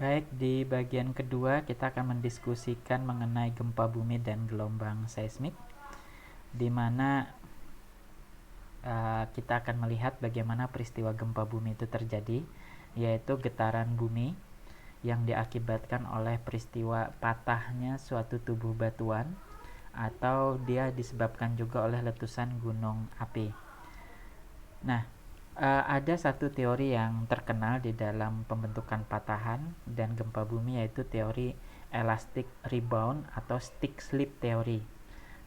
Baik, di bagian kedua kita akan mendiskusikan mengenai gempa bumi dan gelombang seismik, di mana kita akan melihat bagaimana peristiwa gempa bumi itu terjadi, yaitu getaran bumi yang diakibatkan oleh peristiwa patahnya suatu tubuh batuan, atau dia disebabkan juga oleh letusan gunung api. Nah, ada satu teori yang terkenal di dalam pembentukan patahan dan gempa bumi, yaitu teori elastic rebound atau stick slip theory.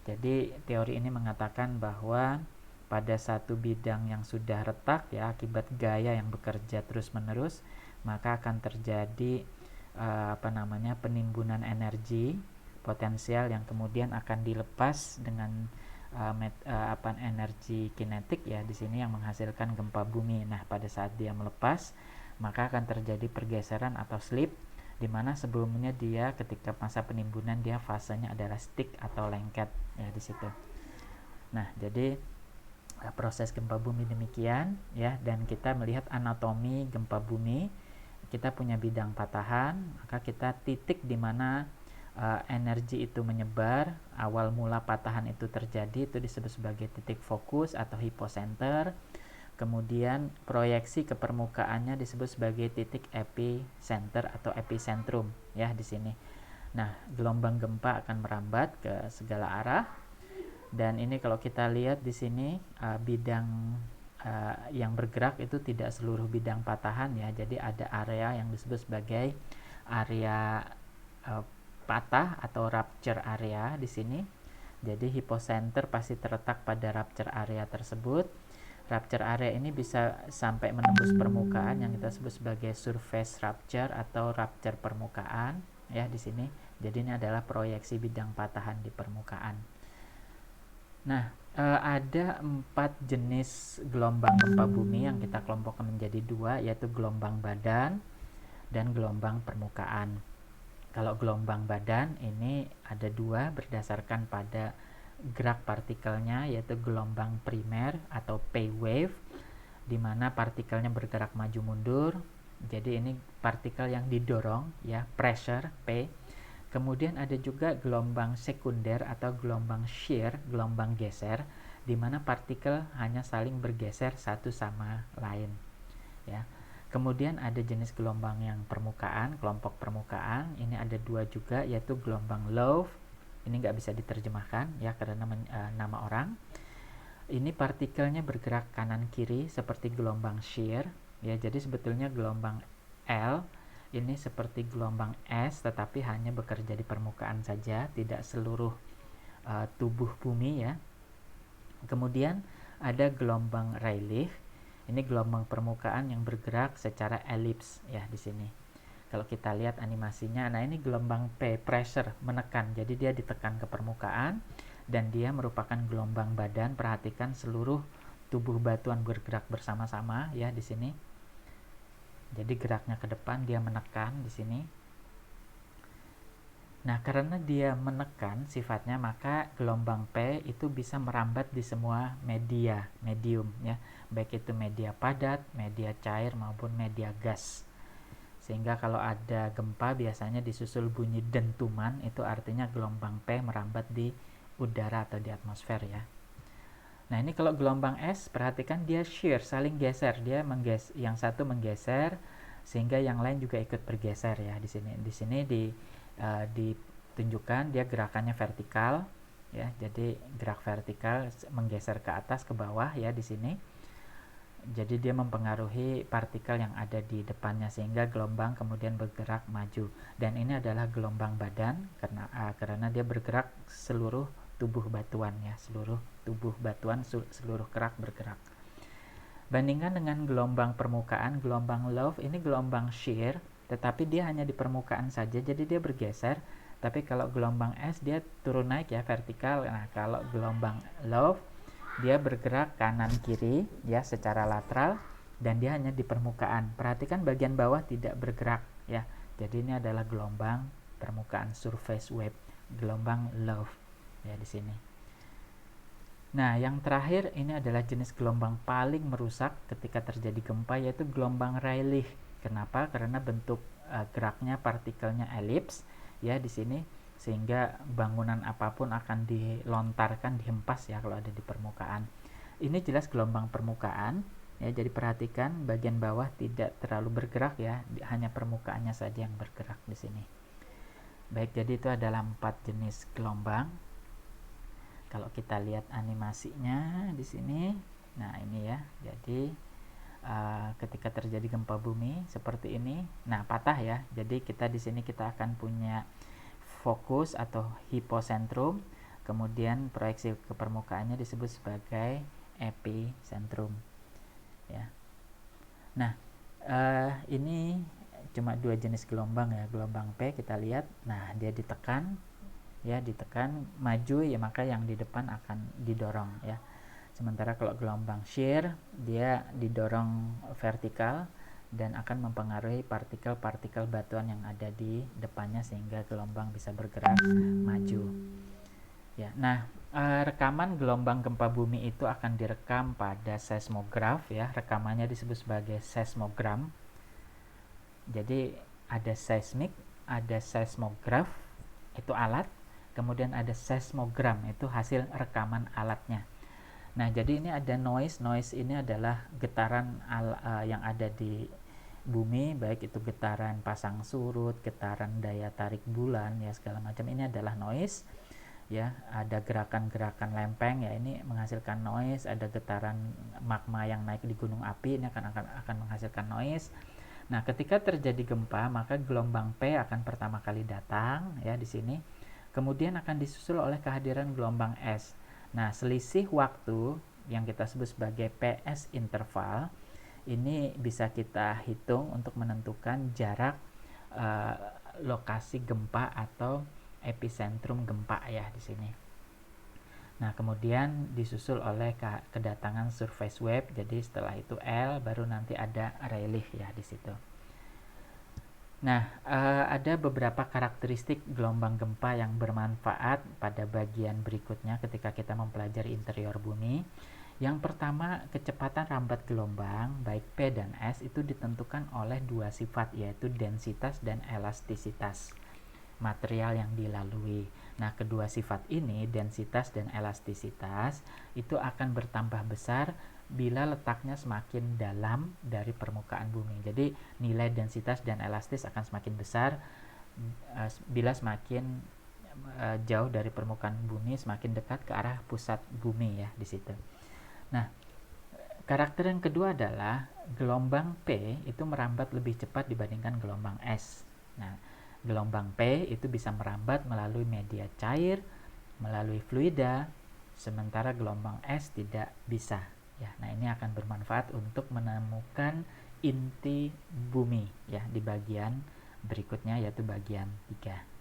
Jadi teori ini mengatakan bahwa pada satu bidang yang sudah retak ya akibat gaya yang bekerja terus-menerus, maka akan terjadi penimbunan energi potensial yang kemudian akan dilepas dengan energi kinetik ya di sini yang menghasilkan gempa bumi. Nah, pada saat dia melepas, maka akan terjadi pergeseran atau slip, di mana sebelumnya dia ketika masa penimbunan dia fasenya adalah stick atau lengket ya di situ. Nah, jadi proses gempa bumi demikian ya, dan kita melihat anatomi gempa bumi. Kita punya bidang patahan, maka kita titik di mana energi itu menyebar. Awal mula patahan itu terjadi itu disebut sebagai titik fokus atau hypocenter. Kemudian proyeksi ke permukaannya disebut sebagai titik epicenter atau epicentrum ya di sini. Nah, gelombang gempa akan merambat ke segala arah. Dan ini kalau kita lihat di sini bidang yang bergerak itu tidak seluruh bidang patahan ya. Jadi ada area yang disebut sebagai area patah atau rupture area di sini. Jadi hypocenter pasti terletak pada rupture area tersebut. Rupture area ini bisa sampai menembus permukaan yang kita sebut sebagai surface rupture atau rupture permukaan ya di sini. Jadi ini adalah proyeksi bidang patahan di permukaan. Nah, ada 4 jenis gelombang gempa bumi yang kita kelompokkan menjadi 2, yaitu gelombang badan dan gelombang permukaan. Kalau gelombang badan ini ada 2 berdasarkan pada gerak partikelnya, yaitu gelombang primer atau P wave, di mana partikelnya bergerak maju mundur. Jadi ini partikel yang didorong ya, pressure P. Kemudian ada juga gelombang sekunder atau gelombang shear, gelombang geser, di mana partikel hanya saling bergeser satu sama lain ya. Kemudian ada jenis gelombang yang permukaan, kelompok permukaan. Ini ada 2 juga, yaitu gelombang low. Ini nggak bisa diterjemahkan ya karena nama orang. Ini partikelnya bergerak kanan kiri seperti gelombang shear ya. Jadi sebetulnya gelombang L ini seperti gelombang S, tetapi hanya bekerja di permukaan saja, tidak seluruh tubuh bumi ya. Kemudian ada gelombang Rayleigh. Ini gelombang permukaan yang bergerak secara elips ya di sini. Kalau kita lihat animasinya, nah ini gelombang P, pressure, menekan. Jadi dia ditekan ke permukaan dan dia merupakan gelombang badan. Perhatikan seluruh tubuh batuan bergerak bersama-sama ya di sini. Jadi geraknya ke depan, dia menekan di sini. Nah, karena dia menekan sifatnya, maka gelombang P itu bisa merambat di semua medium ya, baik itu media padat, media cair maupun media gas. Sehingga kalau ada gempa biasanya disusul bunyi dentuman, itu artinya gelombang P merambat di udara atau di atmosfer ya. Nah, ini kalau gelombang S, perhatikan dia shear, saling geser, yang satu menggeser sehingga yang lain juga ikut bergeser ya di sini. Di sini ditunjukkan dia gerakannya vertikal ya. Jadi gerak vertikal menggeser ke atas ke bawah ya di sini. Jadi dia mempengaruhi partikel yang ada di depannya sehingga gelombang kemudian bergerak maju. Dan ini adalah gelombang badan karena dia bergerak seluruh tubuh batuan ya, seluruh tubuh batuan, seluruh kerak bergerak. Bandingkan dengan gelombang permukaan, gelombang low ini gelombang shear, tetapi dia hanya di permukaan saja, jadi dia bergeser. Tapi kalau gelombang S dia turun naik ya, vertikal. Nah, kalau gelombang low dia bergerak kanan kiri ya secara lateral dan dia hanya di permukaan. Perhatikan bagian bawah tidak bergerak ya. Jadi ini adalah gelombang permukaan, surface wave, gelombang low ya di sini. Nah, yang terakhir ini adalah jenis gelombang paling merusak ketika terjadi gempa, yaitu gelombang Rayleigh. Kenapa? Karena bentuk geraknya partikelnya elips ya di sini, sehingga bangunan apapun akan dilontarkan, dihempas ya kalau ada di permukaan. Ini jelas gelombang permukaan ya, jadi perhatikan bagian bawah tidak terlalu bergerak ya, hanya permukaannya saja yang bergerak di sini. Baik, jadi itu adalah 4 jenis gelombang. Kalau kita lihat animasinya di sini, nah ini ya, jadi ketika terjadi gempa bumi seperti ini, nah patah ya. Jadi kita di sini kita akan punya fokus atau hipocentrum, kemudian proyeksi ke permukaannya disebut sebagai epicentrum ya. Nah ini cuma 2 jenis gelombang ya. Gelombang P kita lihat, nah dia ditekan ya, ditekan maju ya, maka yang di depan akan didorong ya. Sementara kalau gelombang shear dia didorong vertikal dan akan mempengaruhi partikel-partikel batuan yang ada di depannya sehingga gelombang bisa bergerak maju. Ya, nah rekaman gelombang gempa bumi itu akan direkam pada seismograf ya. Rekamannya disebut sebagai seismogram. Jadi ada seismik, ada seismograf itu alat, kemudian ada seismogram itu hasil rekaman alatnya. Nah, jadi ini ada noise ini adalah getaran yang ada di bumi, baik itu getaran pasang surut, getaran daya tarik bulan ya, segala macam ini adalah noise ya. Ada gerakan-gerakan lempeng ya, ini menghasilkan noise. Ada getaran magma yang naik di gunung api, ini akan menghasilkan noise. Nah, ketika terjadi gempa, maka gelombang P akan pertama kali datang ya di sini. Kemudian akan disusul oleh kehadiran gelombang S. Nah, selisih waktu yang kita sebut sebagai PS interval ini bisa kita hitung untuk menentukan jarak lokasi gempa atau epicentrum gempa ya di sini. Nah, kemudian disusul oleh kedatangan surface wave. Jadi setelah itu L, baru nanti ada relief ya di situ. Nah, ada beberapa karakteristik gelombang gempa yang bermanfaat pada bagian berikutnya ketika kita mempelajari interior bumi. Yang pertama, kecepatan rambat gelombang baik P dan S itu ditentukan oleh 2 sifat, yaitu densitas dan elastisitas material yang dilalui. Nah, kedua sifat ini, densitas dan elastisitas, itu akan bertambah besar bila letaknya semakin dalam dari permukaan bumi. Jadi nilai densitas dan elastis akan semakin besar bila semakin jauh dari permukaan bumi, semakin dekat ke arah pusat bumi ya di situ. Nah, karakter yang kedua adalah gelombang P itu merambat lebih cepat dibandingkan gelombang S. Nah, gelombang P itu bisa merambat melalui media cair, melalui fluida, sementara gelombang S tidak bisa. Ya, nah ini akan bermanfaat untuk menemukan inti bumi ya di bagian berikutnya, yaitu bagian 3.